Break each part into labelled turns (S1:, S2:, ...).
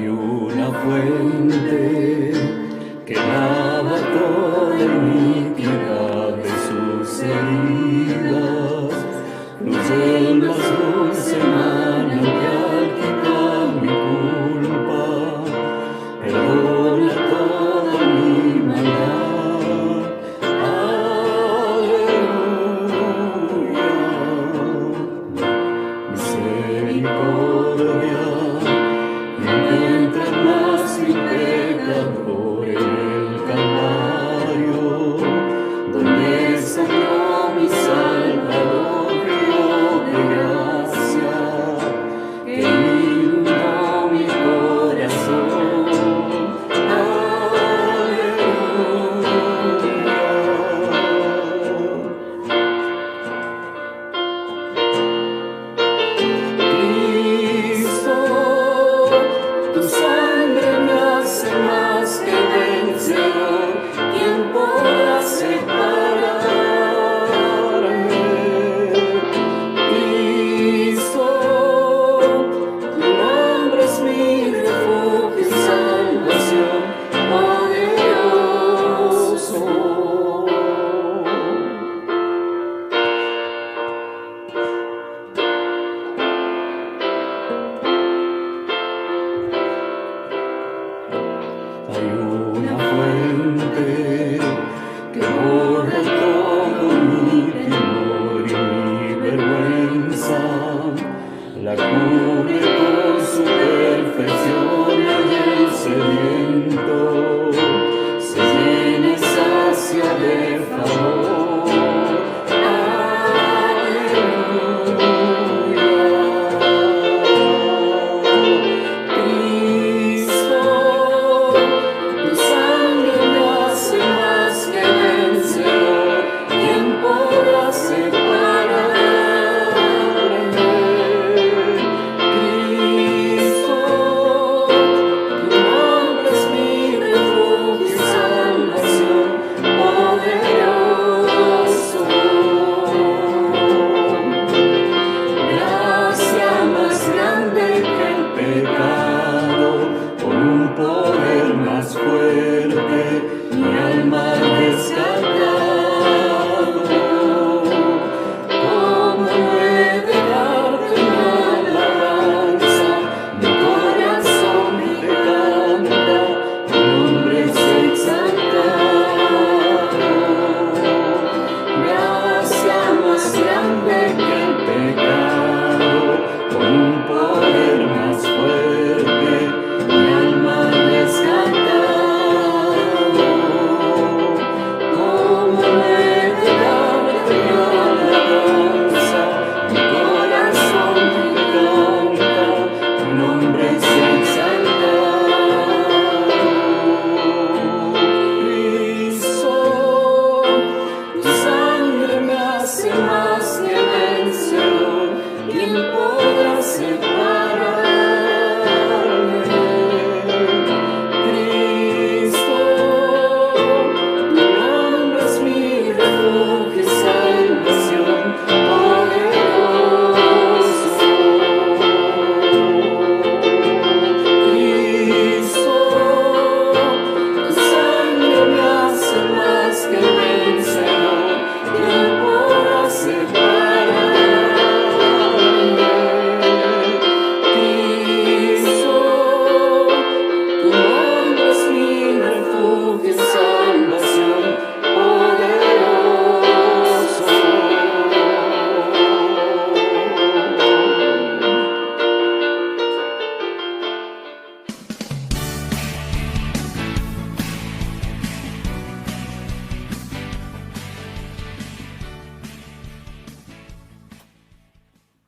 S1: Hay una fuente que lava toda iniquidad de sus heridas, fluye el más dulce manantial que quita mi culpa, perdona toda mi maldad. Aleluya, misericordia. Encuentra más mi pecador en el Calvario, donde salió mi Salvador, río de gracia, que inundó mi corazón. Cristo, tu sangre me hace más que vencedor. ¿Quién podrá separarme? Cristo, tu nombre es mi refugio y salvación, poderoso. Hay una fuente que borra todo mi temor y mi vergüenza, la cubre con su perfección, y el sediento se llena y sacia de favor.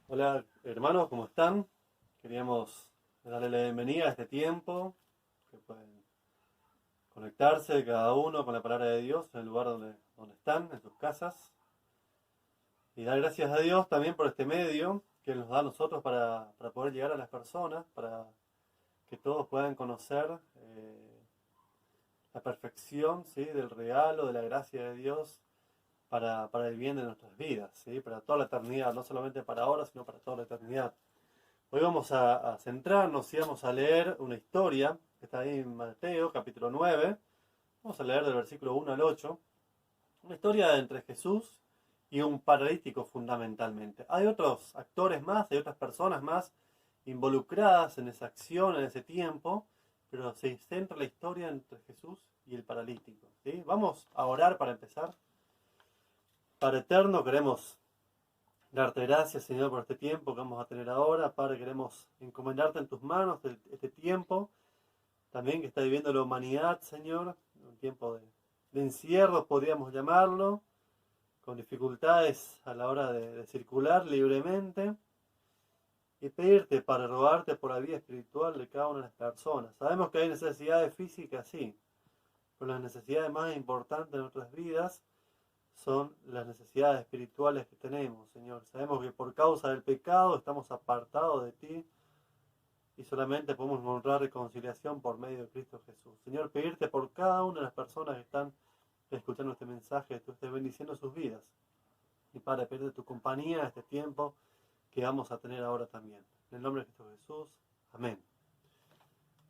S2: Hola hermanos, ¿cómo están? Queríamos darle la bienvenida a este tiempo, que pueden conectarse cada uno con la palabra de Dios en el lugar donde están, en sus casas. Y dar gracias a Dios también por este medio que nos da a nosotros para poder llegar a las personas, para que todos puedan conocer la perfección, ¿sí?, del regalo, de la gracia de Dios para el bien de nuestras vidas, ¿sí?, para toda la eternidad, no solamente para ahora, sino para toda la eternidad. Hoy vamos a centrarnos y vamos a leer una historia que está ahí en Mateo, capítulo 9. Vamos a leer del versículo 1 al 8. Una historia entre Jesús y un paralítico fundamentalmente. Hay otros actores más, hay otras personas más involucradas en esa acción, en ese tiempo, pero se centra la historia entre Jesús y el paralítico, ¿sí? Vamos a orar para empezar. Padre eterno, queremos darte gracias, Señor, por este tiempo que vamos a tener ahora. Padre, queremos encomendarte en tus manos este tiempo también que está viviendo la humanidad, Señor, un tiempo de encierro, podríamos llamarlo, con dificultades a la hora de circular libremente, y pedirte para rogarte por la vida espiritual de cada una de las personas. Sabemos que hay necesidades físicas, sí, pero las necesidades más importantes de nuestras vidas son las necesidades espirituales que tenemos, Señor. Sabemos que por causa del pecado estamos apartados de ti y solamente podemos encontrar reconciliación por medio de Cristo Jesús. Señor, pedirte por cada una de las personas que están escuchando este mensaje, que tú estés bendiciendo sus vidas. Y Padre, pedirte tu compañía en este tiempo que vamos a tener ahora también. En el nombre de Cristo Jesús. Amén.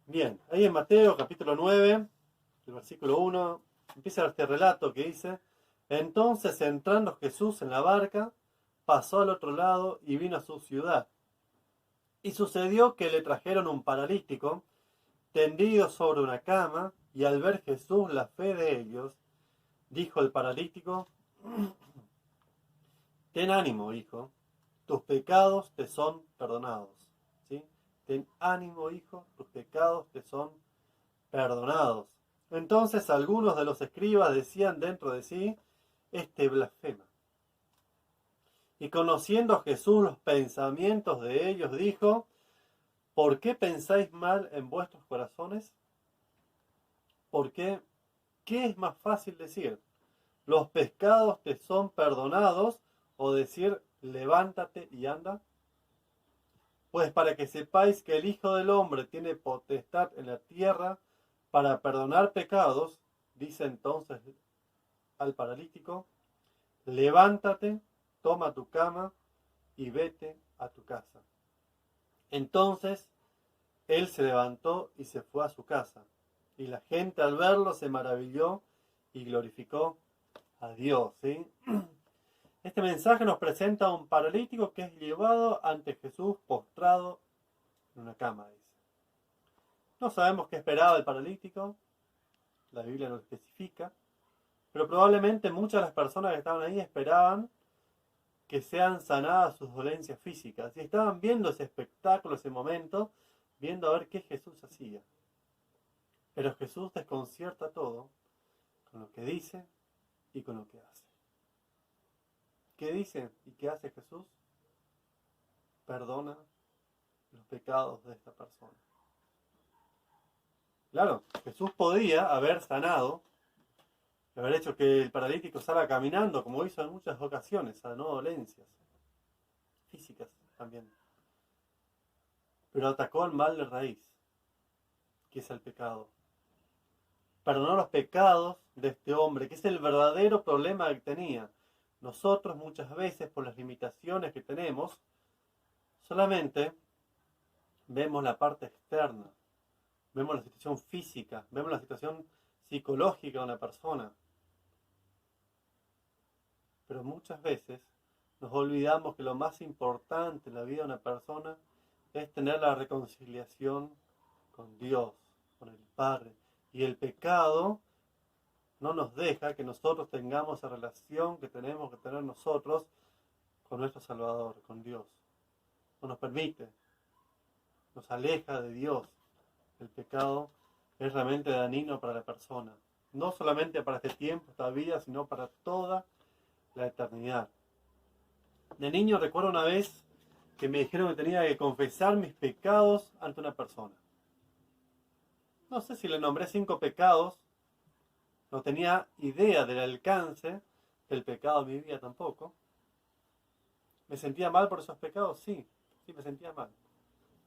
S2: Bien, ahí en Mateo capítulo 9, el versículo 1, empieza este relato que dice: entonces, entrando Jesús en la barca, pasó al otro lado y vino a su ciudad. Y sucedió que le trajeron un paralítico, tendido sobre una cama, y al ver Jesús la fe de ellos, dijo el paralítico: ten ánimo, hijo, tus pecados te son perdonados. ¿Sí? Ten ánimo, hijo, tus pecados te son perdonados. Entonces algunos de los escribas decían dentro de sí: este blasfema. Y conociendo a Jesús los pensamientos de ellos, dijo: ¿por qué pensáis mal en vuestros corazones? ¿Por qué? ¿Qué es más fácil decir? ¿Los pecados te son perdonados? ¿O decir, levántate y anda? Pues para que sepáis que el Hijo del Hombre tiene potestad en la tierra para perdonar pecados, dice entonces al paralítico: levántate, toma tu cama y vete a tu casa. Entonces él se levantó y se fue a su casa, y la gente al verlo se maravilló y glorificó a Dios. ¿Sí? Este mensaje nos presenta a un paralítico que es llevado ante Jesús postrado en una cama, dice. No sabemos qué esperaba el paralítico, la Biblia no lo especifica, pero probablemente muchas de las personas que estaban ahí esperaban que sean sanadas sus dolencias físicas, y estaban viendo ese espectáculo, ese momento, viendo a ver qué Jesús hacía. Pero Jesús desconcierta todo con lo que dice y con lo que hace. ¿Qué dice y qué hace Jesús? Perdona los pecados de esta persona. Claro, Jesús podía haber sanado, haber hecho que el paralítico salga caminando, como hizo en muchas ocasiones, sanó dolencias físicas también. Pero atacó el mal de raíz, que es el pecado. Perdonó los pecados de este hombre, que es el verdadero problema que tenía. Nosotros muchas veces, por las limitaciones que tenemos, solamente vemos la parte externa, vemos la situación física, vemos la situación psicológica de una persona. Pero muchas veces nos olvidamos que lo más importante en la vida de una persona es tener la reconciliación con Dios, con el Padre. Y el pecado no nos deja que nosotros tengamos esa relación que tenemos que tener nosotros con nuestro Salvador, con Dios. No nos permite, nos aleja de Dios. El pecado es realmente dañino para la persona. No solamente para este tiempo, esta vida, sino para toda la eternidad. De niño recuerdo una vez que me dijeron que tenía que confesar mis pecados ante una persona. No sé si le nombré 5 pecados, no tenía idea del alcance del pecado en mi vida tampoco. ¿Me sentía mal por esos pecados? Sí me sentía mal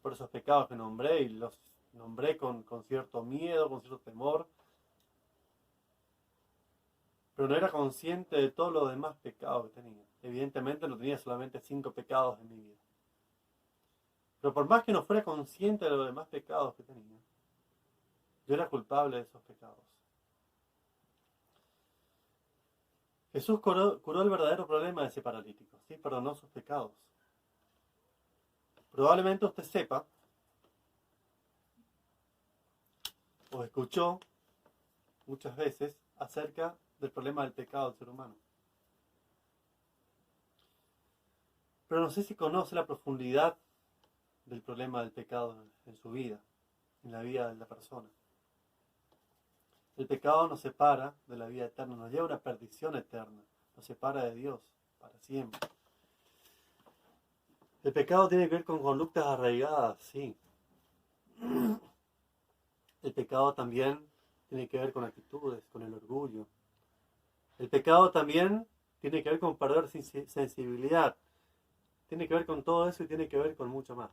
S2: por esos pecados que nombré, y los nombré con cierto miedo, con cierto temor. Pero no era consciente de todos los demás pecados que tenía. Evidentemente no tenía solamente 5 pecados en mi vida. Pero por más que no fuera consciente de los demás pecados que tenía, yo era culpable de esos pecados. Jesús curó el verdadero problema de ese paralítico, ¿sí? Perdonó sus pecados. Probablemente usted sepa o escuchó muchas veces acerca del problema del pecado del ser humano. Pero no sé si conoce la profundidad del problema del pecado en su vida, en la vida de la persona. El pecado nos separa de la vida eterna, nos lleva a una perdición eterna, nos separa de Dios para siempre. El pecado tiene que ver con conductas arraigadas, sí. El pecado también tiene que ver con actitudes, con el orgullo. El pecado también tiene que ver con perder sensibilidad. Tiene que ver con todo eso y tiene que ver con mucho más.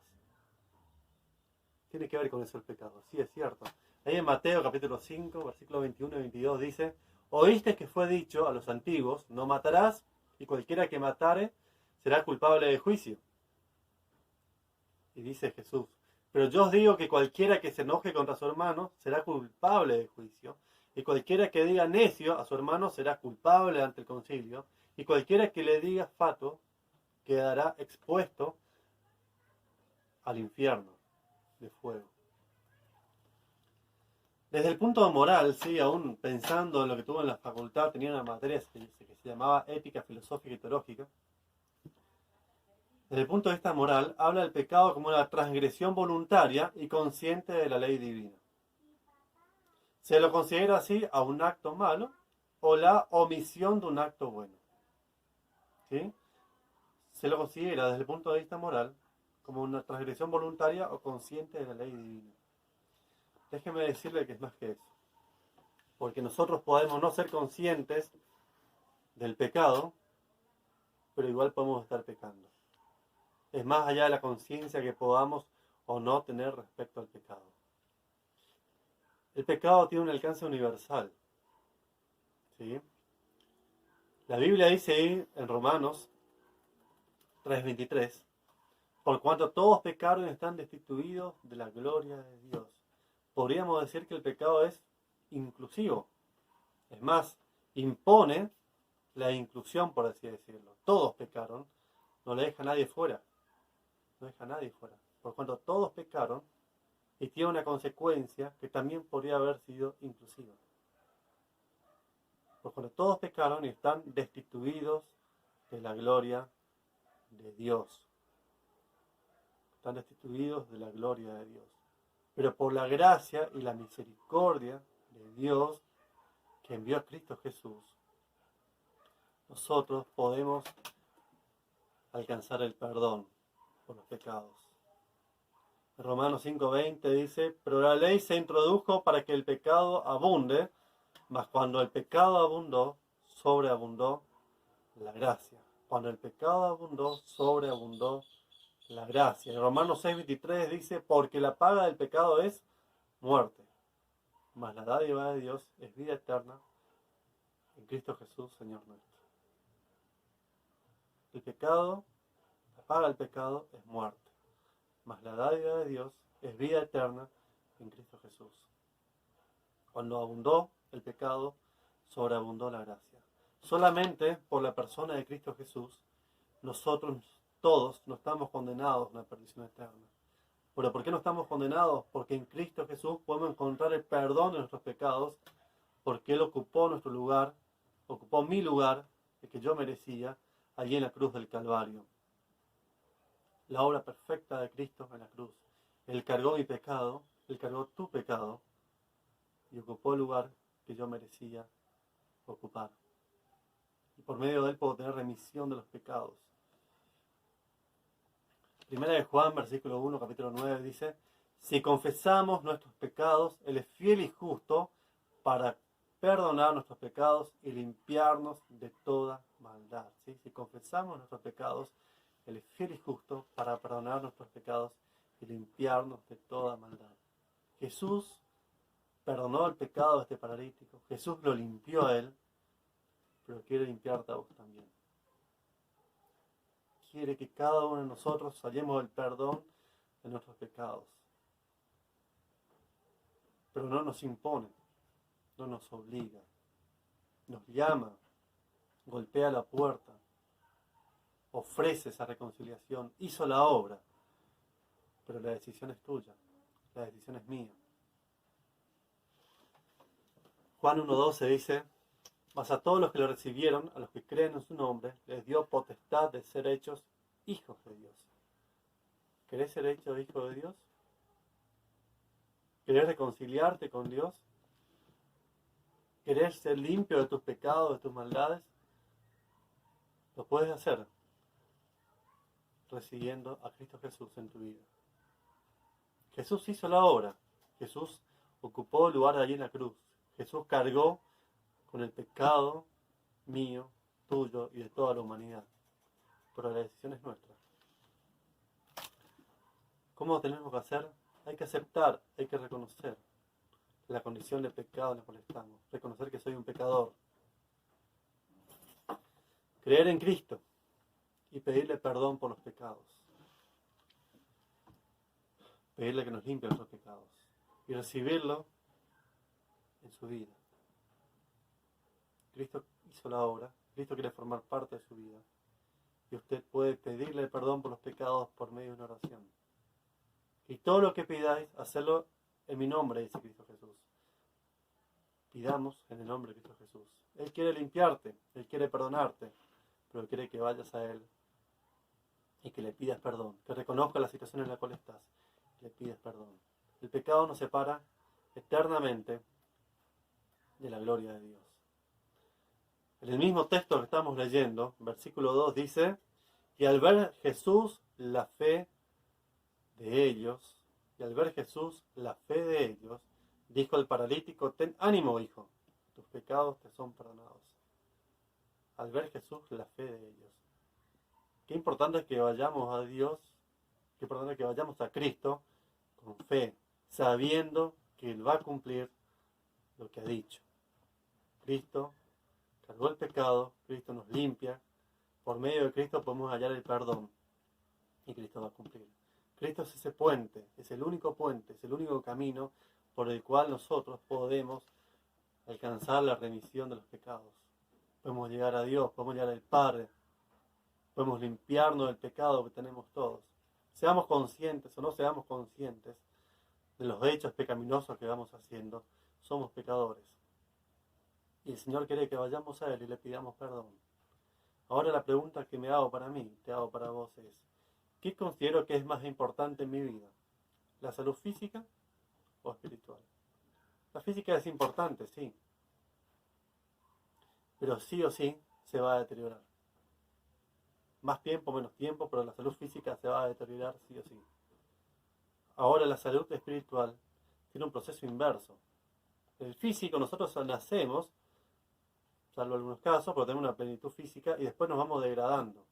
S2: Tiene que ver con eso el pecado, sí, es cierto. Ahí en Mateo capítulo 5, versículos 21 y 22 dice: oíste que fue dicho a los antiguos, no matarás, y cualquiera que matare será culpable de juicio. Y dice Jesús: pero yo os digo que cualquiera que se enoje contra su hermano será culpable de juicio, y cualquiera que diga necio a su hermano será culpable ante el concilio, y cualquiera que le diga fatuo quedará expuesto al infierno de fuego. Desde el punto moral, sí, aún pensando en lo que tuve en la facultad, tenía una materia que se llamaba Ética Filosófica y Teológica. Desde el punto de vista moral, habla del pecado como una transgresión voluntaria y consciente de la ley divina. Se lo considera así a un acto malo o la omisión de un acto bueno. ¿Sí? Se lo considera desde el punto de vista moral como una transgresión voluntaria o consciente de la ley divina. Déjeme decirle que es más que eso. Porque nosotros podemos no ser conscientes del pecado, pero igual podemos estar pecando. Es más allá de la conciencia que podamos o no tener respecto al pecado. El pecado tiene un alcance universal. ¿Sí? La Biblia dice ahí en Romanos 3:23: por cuanto todos pecaron y están destituidos de la gloria de Dios. Podríamos decir que el pecado es inclusivo. Es más, impone la inclusión, por así decirlo. Todos pecaron, no le deja a nadie fuera. No deja a nadie fuera. Por cuanto todos pecaron, y tiene una consecuencia que también podría haber sido inclusiva. Por cuanto todos pecaron y están destituidos de la gloria de Dios. Están destituidos de la gloria de Dios. Pero por la gracia y la misericordia de Dios, que envió a Cristo Jesús, nosotros podemos alcanzar el perdón por los pecados. Romanos 5:20 dice: pero la ley se introdujo para que el pecado abunde, mas cuando el pecado abundó, sobreabundó la gracia. Cuando el pecado abundó, sobreabundó la gracia. En Romanos 6:23 dice: porque la paga del pecado es muerte, mas la dádiva de Dios es vida eterna en Cristo Jesús, Señor nuestro. El pecado, la paga del pecado es muerte, mas la dádiva de Dios es vida eterna en Cristo Jesús. Cuando abundó el pecado, sobreabundó la gracia. Solamente por la persona de Cristo Jesús, nosotros todos no estamos condenados a una perdición eterna. ¿Pero por qué no estamos condenados? Porque en Cristo Jesús podemos encontrar el perdón de nuestros pecados, porque Él ocupó nuestro lugar, ocupó mi lugar, el que yo merecía, allí en la cruz del Calvario. La obra perfecta de Cristo en la cruz. Él cargó mi pecado, Él cargó tu pecado y ocupó el lugar que yo merecía ocupar. Y por medio de Él puedo tener remisión de los pecados. Primera de Juan, versículo 1, capítulo 9, dice: si confesamos nuestros pecados, Él es fiel y justo para perdonar nuestros pecados y limpiarnos de toda maldad. ¿Sí? Si confesamos nuestros pecados, Él es fiel y justo para perdonar nuestros pecados y limpiarnos de toda maldad. Jesús perdonó el pecado de este paralítico. Jesús lo limpió a él, pero quiere limpiarte a vos también. Quiere que cada uno de nosotros hallemos el perdón de nuestros pecados. Pero no nos impone, no nos obliga, nos llama, golpea la puerta, ofrece esa reconciliación, hizo la obra, pero la decisión es tuya, la decisión es mía. Juan 1:12 dice: mas a todos los que lo recibieron, a los que creen en su nombre, les dio potestad de ser hechos hijos de Dios. ¿Querés ser hecho hijo de Dios? ¿Querés reconciliarte con Dios? ¿Querés ser limpio de tus pecados, de tus maldades? Lo puedes hacer recibiendo a Cristo Jesús en tu vida. Jesús hizo la obra. Jesús ocupó el lugar allí en la cruz. Jesús cargó con el pecado mío, tuyo y de toda la humanidad. Pero la decisión es nuestra. ¿Cómo lo tenemos que hacer? Hay que aceptar, hay que reconocer la condición de pecado en la cual estamos. Reconocer que soy un pecador. Creer en Cristo y pedirle perdón por los pecados. Pedirle que nos limpie nuestros pecados. Y recibirlo en su vida. Cristo hizo la obra. Cristo quiere formar parte de su vida. Y usted puede pedirle perdón por los pecados por medio de una oración. Y todo lo que pidáis, hacerlo en mi nombre, dice Cristo Jesús. Pidamos en el nombre de Cristo Jesús. Él quiere limpiarte, Él quiere perdonarte, pero quiere que vayas a Él y que le pidas perdón, que reconozca la situación en la cual estás, y le pidas perdón. El pecado nos separa eternamente de la gloria de Dios. En el mismo texto que estamos leyendo, versículo 2 dice: y al ver Jesús la fe de ellos, dijo al paralítico: ten ánimo, hijo, tus pecados te son perdonados. Al ver Jesús la fe de ellos. Qué importante es que vayamos a Dios, qué importante es que vayamos a Cristo con fe, sabiendo que Él va a cumplir lo que ha dicho. Cristo cargó el pecado, Cristo nos limpia, por medio de Cristo podemos hallar el perdón y Cristo va a cumplir. Cristo es ese puente, es el único puente, es el único camino por el cual nosotros podemos alcanzar la remisión de los pecados. Podemos llegar a Dios, podemos llegar al Padre, podemos limpiarnos del pecado que tenemos todos. Seamos conscientes o no seamos conscientes de los hechos pecaminosos que vamos haciendo, somos pecadores. Y el Señor quiere que vayamos a Él y le pidamos perdón. Ahora la pregunta que me hago para mí, te hago para vos es: ¿qué considero que es más importante en mi vida? ¿La salud física o espiritual? La física es importante, sí. Pero sí o sí se va a deteriorar. Más tiempo, menos tiempo, pero la salud física se va a deteriorar sí o sí. Ahora la salud espiritual tiene un proceso inverso. El físico, nosotros nacemos, salvo algunos casos, pero tenemos una plenitud física y después nos vamos degradando.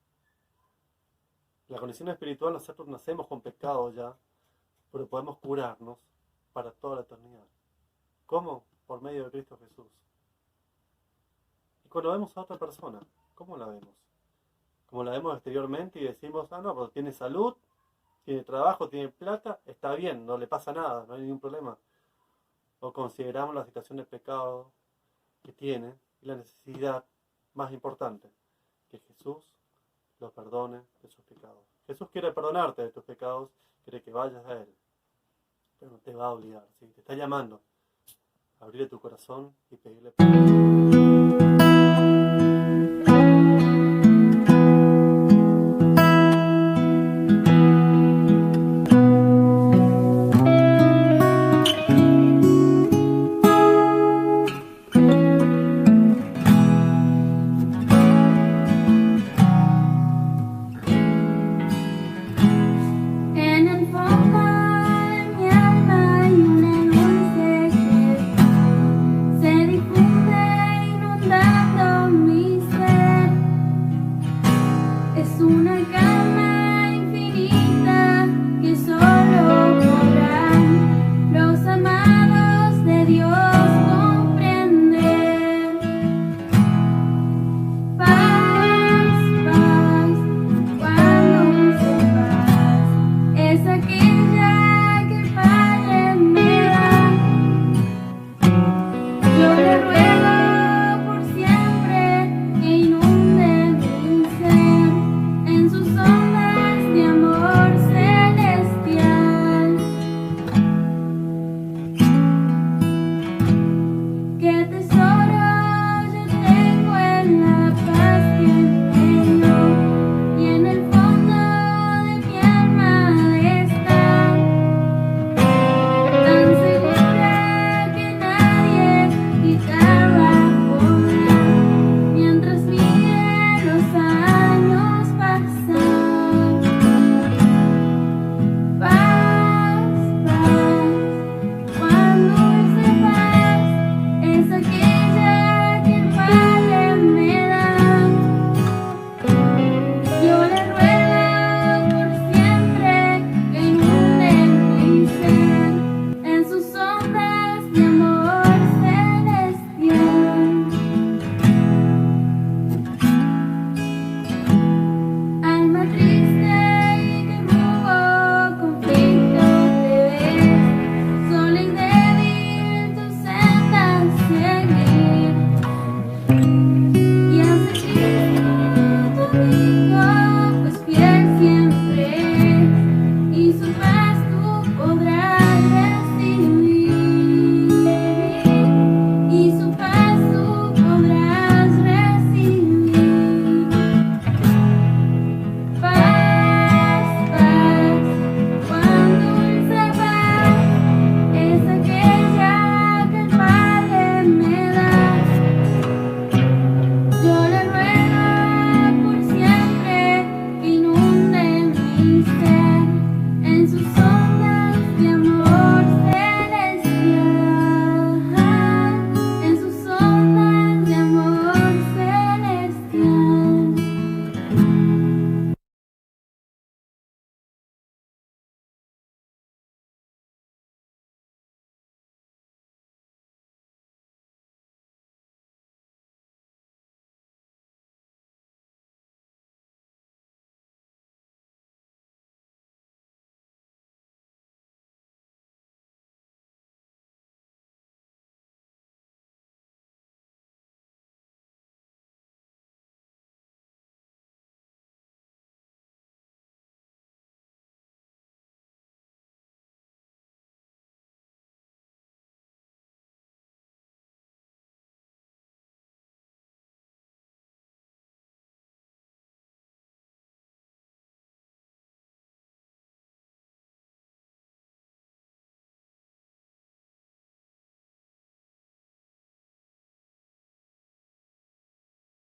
S2: La condición espiritual, nosotros nacemos con pecado ya, pero podemos curarnos para toda la eternidad. ¿Cómo? Por medio de Cristo Jesús. Y cuando vemos a otra persona, ¿cómo la vemos? Como la vemos exteriormente y decimos: no, pues tiene salud, tiene trabajo, tiene plata, está bien, no le pasa nada, no hay ningún problema. O consideramos la situación de pecado que tiene y la necesidad más importante, que Jesús lo perdone de sus pecados. Jesús quiere perdonarte de tus pecados, quiere que vayas a Él, pero no te va a obligar, ¿sí? Te está llamando a abrirle tu corazón y pedirle perdón.
S3: Es una cama